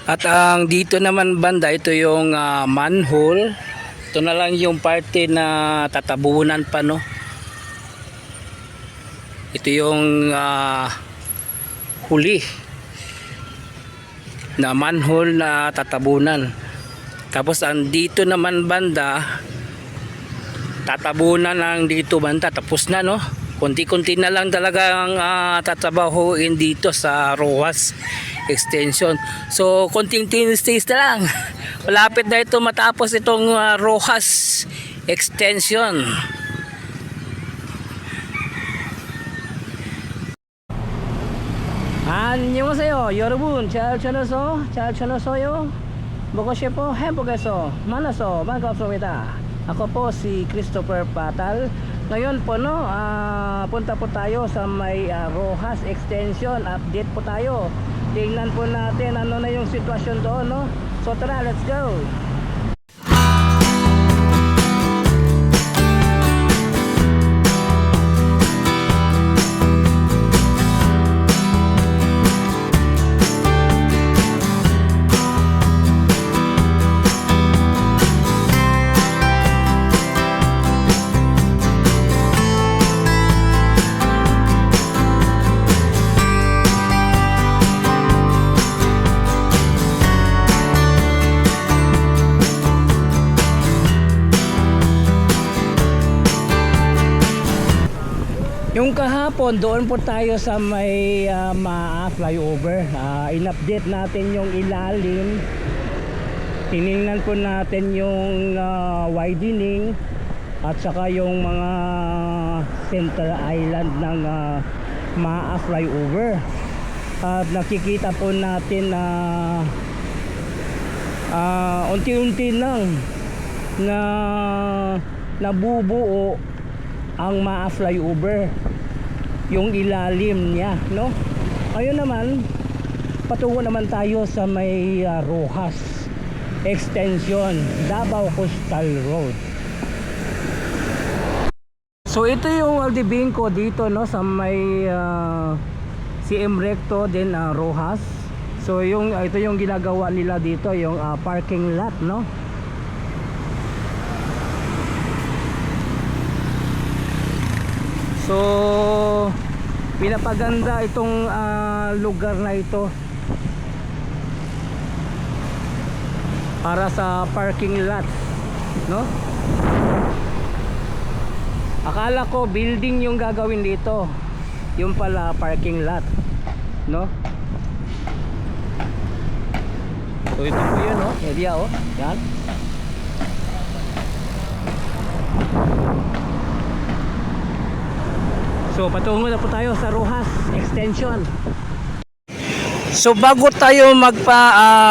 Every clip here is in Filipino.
At ang dito naman banda, ito yung manhole. Ito na lang yung parte na tatabunan pa, no. Ito yung huli na manhole na tatabunan. Tapos ang dito naman banda, tatabunan lang dito banda, tapos na, no. Konti-konti na lang talaga ang tatabahuin dito sa ROAS extension. So konting tinis-tinis na lang. Malapit na ito matapos itong ROAS extension. 안녕하세요 여러분. 잘 지내세요? 먹고 싶어 햄버거에서 만나서 반갑습니다. Ako po si Christopher Patal. Ngayon po, no, punta po tayo sa may ROAS extension. Update po tayo. Tingnan po natin ano na yung sitwasyon doon, no. So tara, let's go. Yung kahapon, doon po tayo sa may MAA flyover. In-update natin yung ilalim. Tiningnan po natin yung widening at saka yung mga center island ng MAA flyover. At nakikita po natin na unti-unti lang na nabubuo ang MAA flyover, yung ilalim niya, no? Ayun naman, patungo naman tayo sa may ROAS extension, Davao Coastal Road. So ito yung Aldibingco dito, no, sa may CM Recto din ROAS. So yung ito yung ginagawa nila dito, yung parking lot, no. So pinapaganda itong lugar na ito para sa parking lot, no? Akala ko building yung gagawin dito, yung pala parking lot, no? So ito po yun, no? Area, oh, yan. So patungo na po tayo sa ROAS extension. So bago tayo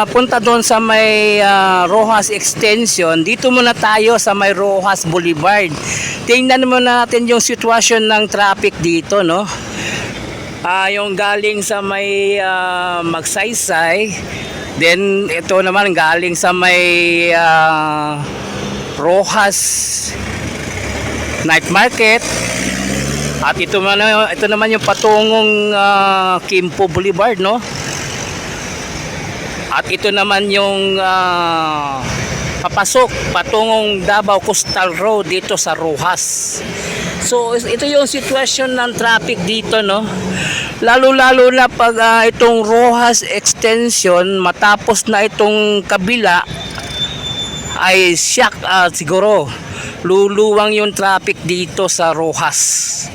punta doon sa may ROAS extension, dito muna tayo sa may ROAS Boulevard. Tingnan muna natin yung sitwasyon ng traffic dito, no. Yung galing sa may Magsaysay, then ito naman galing sa may ROAS Night Market. At ito naman yung patungong Kimpo Boulevard, no? At ito naman yung papasok patungong Davao Coastal Road dito sa ROAS. So ito yung sitwasyon ng traffic dito, no? Lalo-lalo na pag itong ROAS extension matapos na itong kabila ay siguro luluwang yung traffic dito sa ROAS.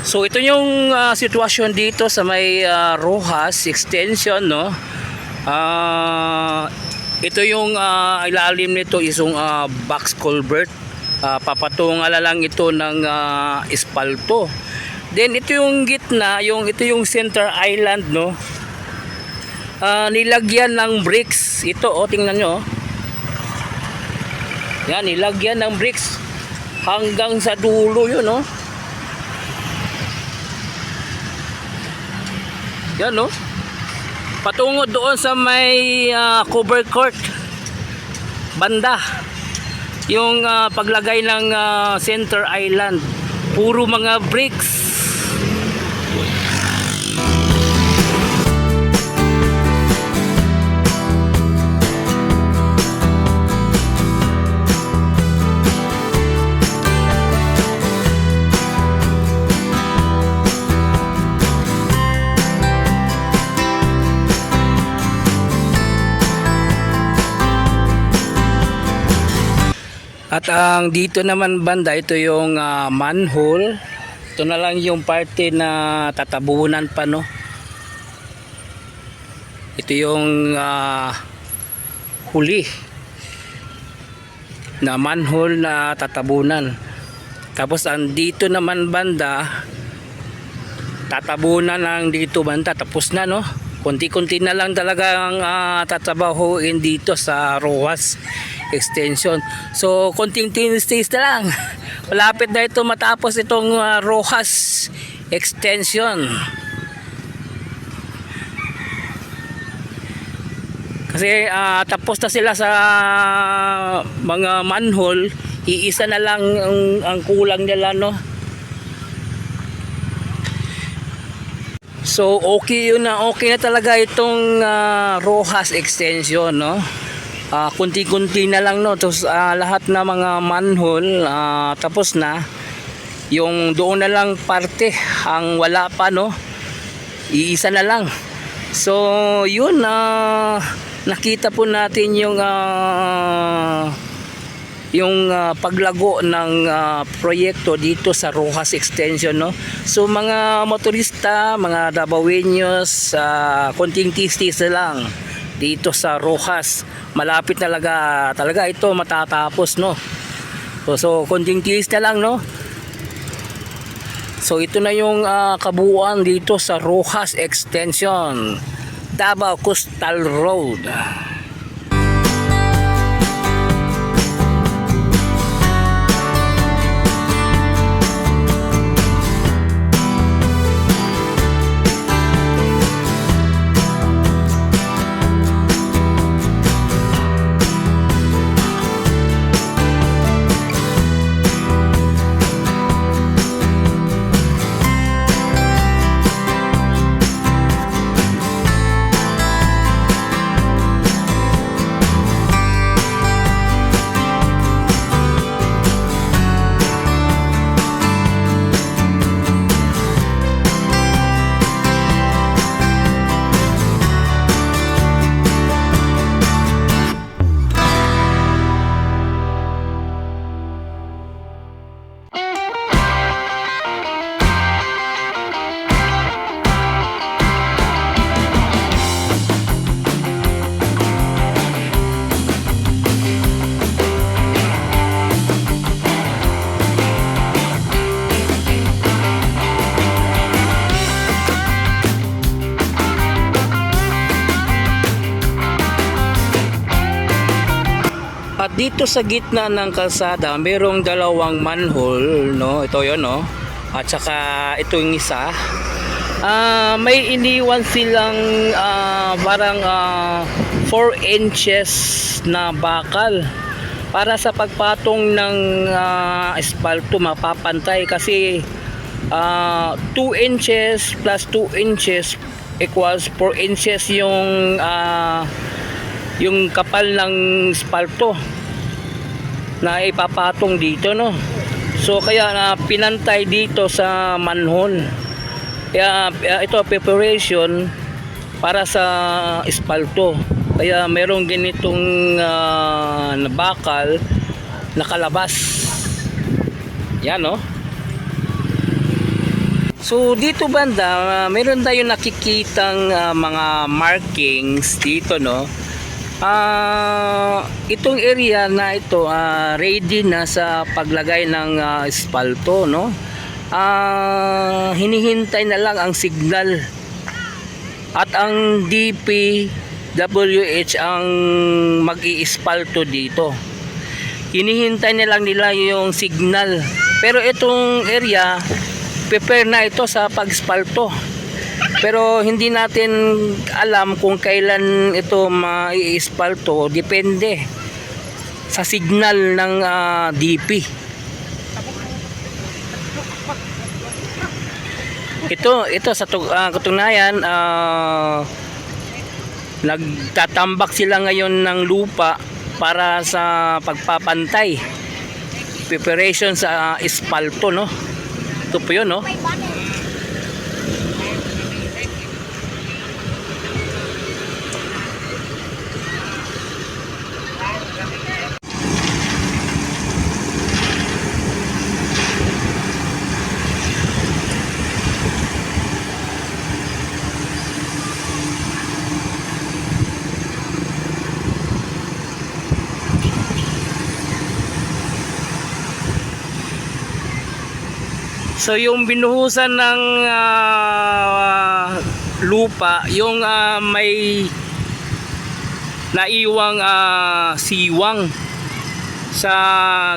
So ito yung sitwasyon dito sa may ROAS extension, no. Ito yung ilalim nito is yung box culvert. papatungan na lang ito ng espalto. Then ito yung gitna, ito yung center island, no. Nilagyan ng bricks. Ito, tingnan nyo. Yan, nilagyan ng bricks hanggang sa dulo yun, no. Yan, no. Patungo doon sa may cover court banda. Yung paglagay ng center island, puro mga bricks. At ang dito naman banda, ito yung manhole. Ito na lang yung parte na tatabunan pa, no. Ito yung huli na manhole na tatabunan. Tapos ang dito naman banda, tatabunan lang dito banda, tapos na, no. Kunti-kunti na lang talaga ang tatabahuin dito sa Rojas Extension. So konting tinis-tinis na lang. Malapit na ito matapos itong Rojas Extension. Kasi tapos na sila sa mga manhole, iisa na lang ang kulang nila, no. So okay na talaga itong Rojas Extension, no. Kunti-kunti na lang, no. Tapos lahat na mga manhole tapos na. Yung doon na lang parte ang wala pa, no. Iisa na lang. So yun, nakita po natin yung paglago ng proyekto dito sa Rojas Extension, no. So mga motorista, mga Dabaweños, konting tis-tis na lang dito sa Rojas. Malapit talaga ito matatapos, no. So konting tis na lang, no. So ito na yung kabuuan dito sa Rojas Extension, Davao Coastal Road. At dito sa gitna ng kalsada, mayroong dalawang manhole, no. Ito 'yon, no. At saka ito yung isa. May iniwan silang parang 4 inches na bakal para sa pagpatong ng espalto mapapantay, kasi 2 inches plus 2 inches equals 4 inches yung kapal ng espalto na ipapatong dito, no. So kaya pinantay dito sa manhole. Kaya ito preparation para sa espalto. Kaya merong ganitong bakal nakalabas. Yan, no. So dito banda, meron tayong nakikitang mga markings dito, no. Itong area na ito ready na sa paglagay ng espalto, no? Hinihintay na lang ang signal at ang DPWH ang mag-iispalto dito. Hinihintay na lang nila yung signal, pero itong area prepare na ito sa pag-espalto. Pero hindi natin alam kung kailan ito mai-espalto, depende sa signal ng DP. Ito sa katunayan, nagtatambak sila ngayon ng lupa para sa pagpapantay, preparation sa espalto, no? Ito po yun, no? So yung binuhusan ng lupa, yung may naiwang siwang sa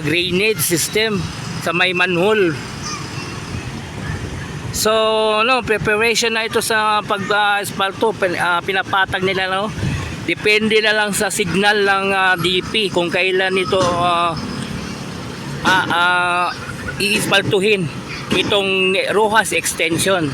drainage system, sa may manhole. So no, preparation na ito sa pag-espalto, pinapatag nila, no? Depende na lang sa signal ng DP kung kailan ito iispaltuhin itong Rojas extension.